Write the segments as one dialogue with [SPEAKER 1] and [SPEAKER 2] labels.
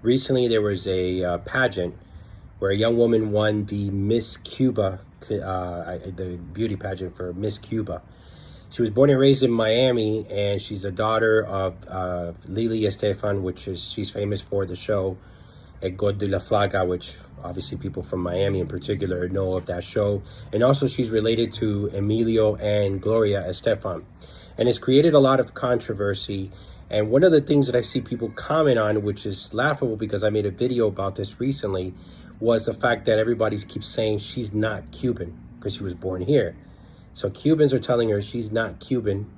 [SPEAKER 1] Recently, there was a pageant where a young woman won the Miss Cuba, the beauty pageant for Miss Cuba. She was born and raised in Miami, and she's the daughter of Lily Estefan, which is she's famous for the show El Gol de la Flaga, which obviously people from Miami in particular know of that show. And also she's related to Emilio and Gloria Estefan. And it's created a lot of controversy. And one of the things that I see people comment on, which is laughable because I made a video about this recently, was the fact that everybody keeps saying she's not Cuban because she was born here. So Cubans are telling her she's not Cuban,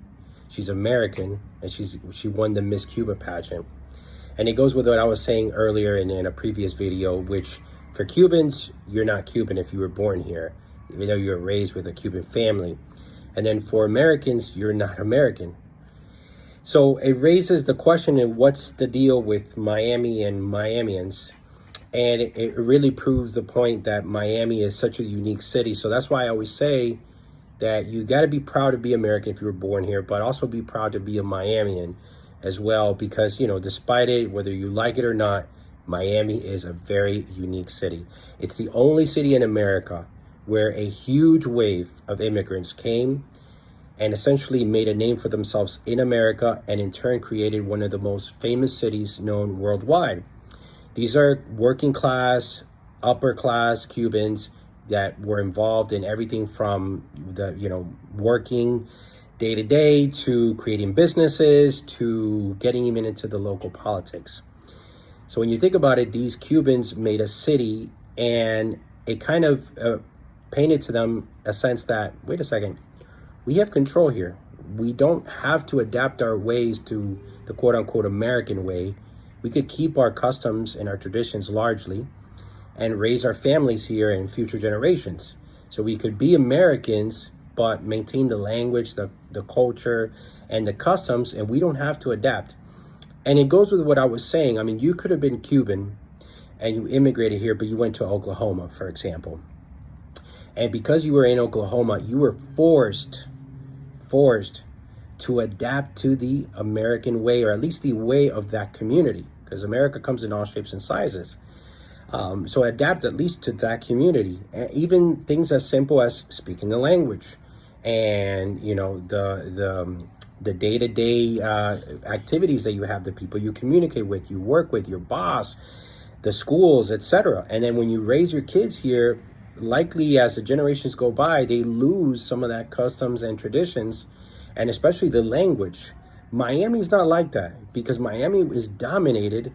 [SPEAKER 1] she's American, and she won the Miss Cuba pageant. And it goes with what I was saying earlier in a previous video, which for Cubans, you're not Cuban if you were born here, even though you were raised with a Cuban family. And then for Americans, you're not American. So it raises the question of what's the deal with Miami and Miamians. And it really proves the point that Miami is such a unique city. So that's why I always say that you got to be proud to be American if you were born here, but also be proud to be a Miamian as well, because, you know, despite it, whether you like it or not, Miami is a very unique city. It's the only city in America where a huge wave of immigrants came and essentially made a name for themselves in America, and in turn created one of the most famous cities known worldwide. These are working class, upper class Cubans that were involved in everything from the, working day to day to creating businesses to getting even into the local politics. So when you think about it, these Cubans made a city, and it kind of painted to them a sense that, wait a second, we have control here. We don't have to adapt our ways to the quote unquote American way. We could keep our customs and our traditions largely and raise our families here and future generations. So we could be Americans, but maintain the language, the culture, and the customs, and we don't have to adapt. And it goes with what I was saying. I mean, you could have been Cuban and you immigrated here, but you went to Oklahoma, for example. And because you were in Oklahoma, you were forced to adapt to the American way, or at least the way of that community, because America comes in all shapes and sizes. So adapt at least to that community, and even things as simple as speaking the language, and the day-to-day activities that you have, the people you communicate with, you work with, your boss, the schools, etc. And then when you raise your kids here, likely as the generations go by, they lose some of that customs and traditions, and especially the language. Miami's not like that, because Miami is dominated